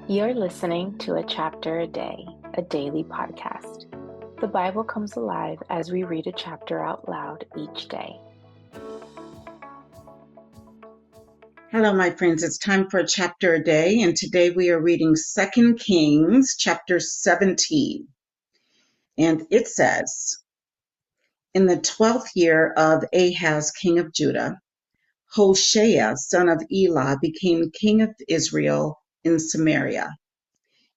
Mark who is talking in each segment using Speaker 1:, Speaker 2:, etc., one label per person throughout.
Speaker 1: You're listening to A Chapter a Day, a daily podcast. The Bible comes alive as we read a chapter out loud each day.
Speaker 2: Hello, my friends. It's time for a chapter a day, and today we are reading 2 Kings chapter 17. And it says, in the 12th year of Ahaz, king of Judah, Hoshea, son of Elah, became king of Israel in Samaria,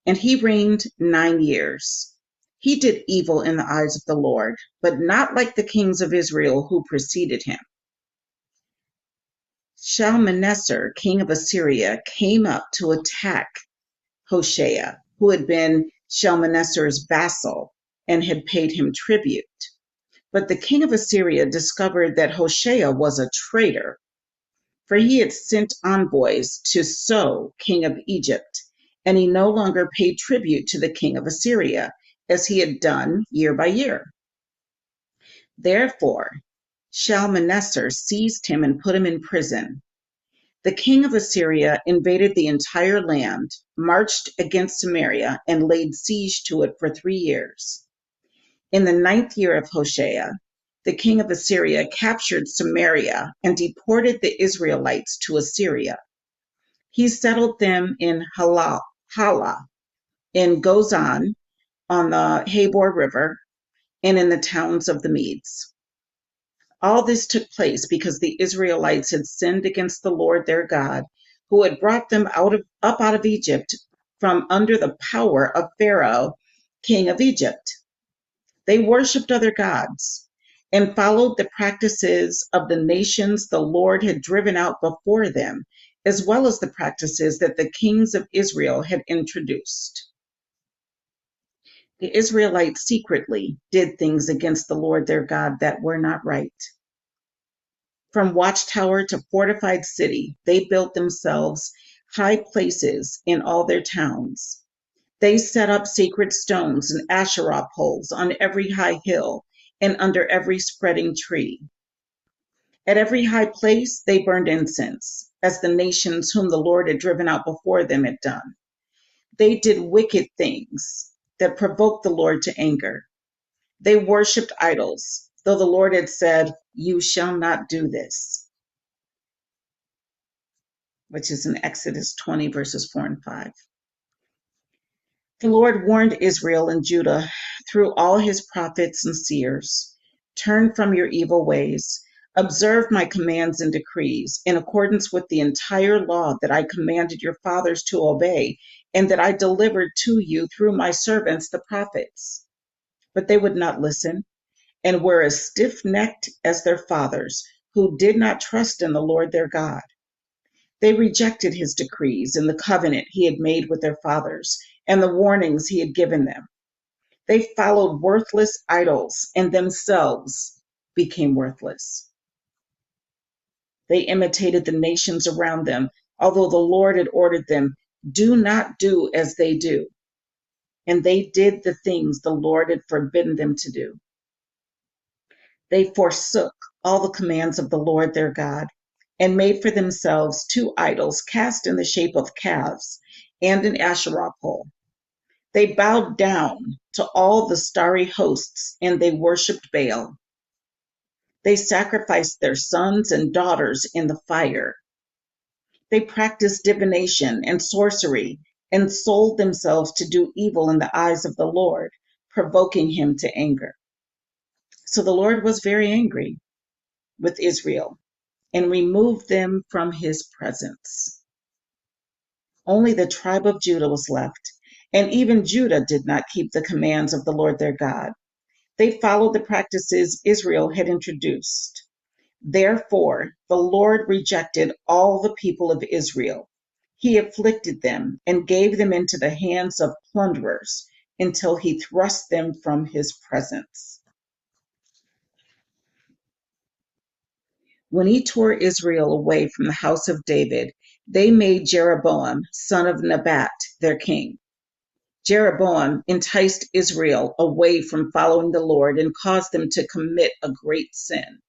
Speaker 2: and he reigned 9 years. He did evil in the eyes of the Lord, but not like the kings of Israel who preceded him. Shalmaneser, king of Assyria, came up to attack Hoshea, who had been Shalmaneser's vassal and had paid him tribute. But the king of Assyria discovered that Hoshea was a traitor, for he had sent envoys to So, king of Egypt, and he no longer paid tribute to the king of Assyria, as he had done year by year. Therefore, Shalmaneser seized him and put him in prison. The king of Assyria invaded the entire land, marched against Samaria, and laid siege to it for 3 years. In the 9th year of Hoshea, the king of Assyria captured Samaria and deported the Israelites to Assyria. He settled them in Hala, in Gozan on the Habor River, and in the towns of the Medes. All this took place because the Israelites had sinned against the Lord their God, who had brought them up out of Egypt from under the power of Pharaoh, king of Egypt. They worshipped other gods and followed the practices of the nations the Lord had driven out before them, as well as the practices that the kings of Israel had introduced. The Israelites secretly did things against the Lord their God that were not right. From watchtower to fortified city, they built themselves high places in all their towns. They set up sacred stones and Asherah poles on every high hill and under every spreading tree. At every high place, they burned incense, as the nations whom the Lord had driven out before them had done. They did wicked things that provoked the Lord to anger. They worshipped idols, though the Lord had said, "You shall not do this," which is in Exodus 20, verses 4 and 5. The Lord warned Israel and Judah through all his prophets and seers. Turn from your evil ways. Observe my commands and decrees in accordance with the entire law that I commanded your fathers to obey and that I delivered to you through my servants, the prophets. But they would not listen and were as stiff-necked as their fathers, who did not trust in the Lord their God. They rejected his decrees and the covenant he had made with their fathers and the warnings he had given them. They followed worthless idols and themselves became worthless. They imitated the nations around them, although the Lord had ordered them, "Do not do as they do." And they did the things the Lord had forbidden them to do. They forsook all the commands of the Lord their God and made for themselves 2 idols cast in the shape of calves and an Asherah pole. They bowed down to all the starry hosts and they worshipped Baal. They sacrificed their sons and daughters in the fire. They practiced divination and sorcery and sold themselves to do evil in the eyes of the Lord, provoking him to anger. So the Lord was very angry with Israel and removed them from his presence. Only the tribe of Judah was left, and even Judah did not keep the commands of the Lord their God. They followed the practices Israel had introduced. Therefore, the Lord rejected all the people of Israel. He afflicted them and gave them into the hands of plunderers until he thrust them from his presence. When he tore Israel away from the house of David, they made Jeroboam, son of Nebat, their king. Jeroboam enticed Israel away from following the Lord and caused them to commit a great sin.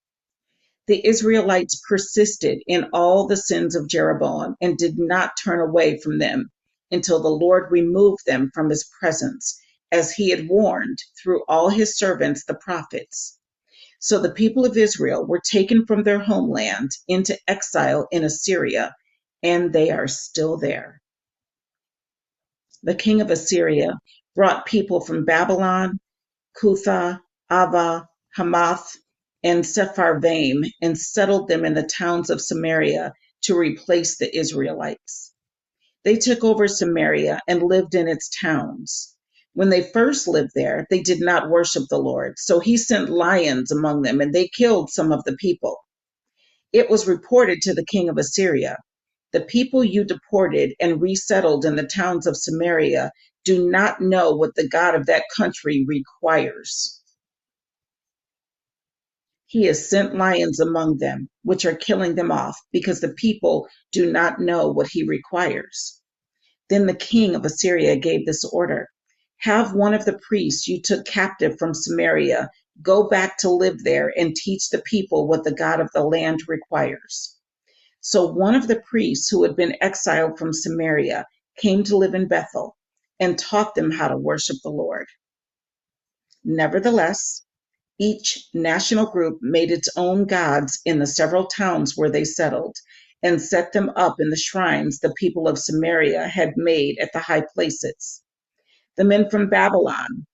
Speaker 2: The Israelites persisted in all the sins of Jeroboam and did not turn away from them, until the Lord removed them from his presence, as he had warned through all his servants the prophets. So the people of Israel were taken from their homeland into exile in Assyria, and they are still there. The king of Assyria brought people from Babylon, Cutha, Ava, Hamath, and Sepharvaim, and settled them in the towns of Samaria to replace the Israelites. They took over Samaria and lived in its towns. When they first lived there, they did not worship the Lord, so he sent lions among them, and they killed some of the people. It was reported to the king of Assyria, "The people you deported and resettled in the towns of Samaria do not know what the God of that country requires. He has sent lions among them, which are killing them off, because the people do not know what he requires." Then the king of Assyria gave this order: "Have one of the priests you took captive from Samaria go back to live there and teach the people what the God of the land requires." So one of the priests who had been exiled from Samaria came to live in Bethel and taught them how to worship the Lord. Nevertheless, each national group made its own gods in the several towns where they settled, and set them up in the shrines the people of Samaria had made at the high places. The men from Babylon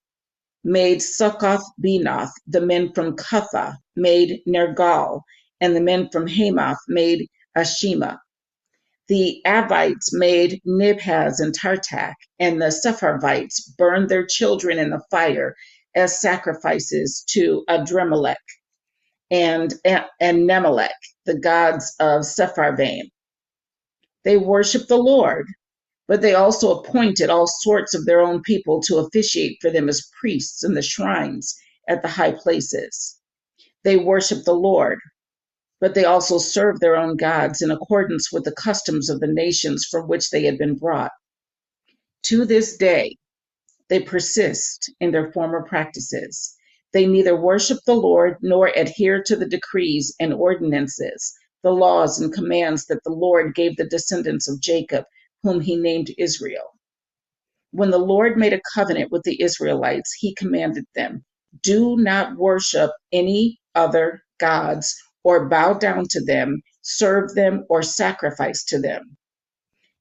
Speaker 2: made Succoth-Benoth, the men from Cutha made Nergal, and the men from Hamath made Ashima. The Avites made Nibhaz and Tartak, and the Sepharvites burned their children in the fire as sacrifices to Adremelech and Nemelech, the gods of Sepharvaim. They worshiped the Lord, but they also appointed all sorts of their own people to officiate for them as priests in the shrines at the high places. They worshiped the Lord, but they also served their own gods in accordance with the customs of the nations from which they had been brought. To this day, they persist in their former practices. They neither worship the Lord nor adhere to the decrees and ordinances, the laws and commands that the Lord gave the descendants of Jacob, whom he named Israel. When the Lord made a covenant with the Israelites, he commanded them, "Do not worship any other gods or bow down to them, serve them, or sacrifice to them.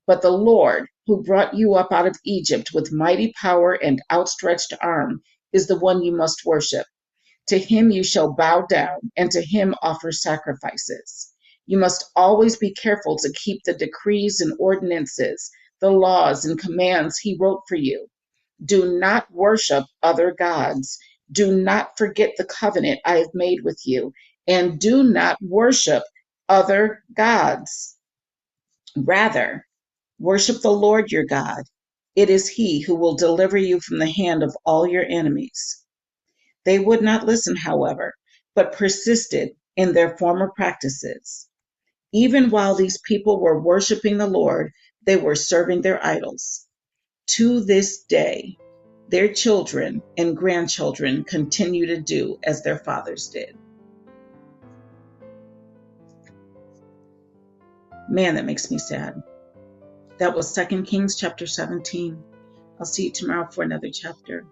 Speaker 2: But the Lord, who brought you up out of Egypt with mighty power and outstretched arm, is the one you must worship. To him you shall bow down, and to him offer sacrifices. You must always be careful to keep the decrees and ordinances, the laws and commands he wrote for you. Do not worship other gods. Do not forget the covenant I have made with you, and do not worship other gods. Rather, worship the Lord your God. It is he who will deliver you from the hand of all your enemies." They would not listen, however, but persisted in their former practices. Even while these people were worshiping the Lord, they were serving their idols. To this day, their children and grandchildren continue to do as their fathers did. Man, that makes me sad. That was 2 Kings chapter 17. I'll see you tomorrow for another chapter.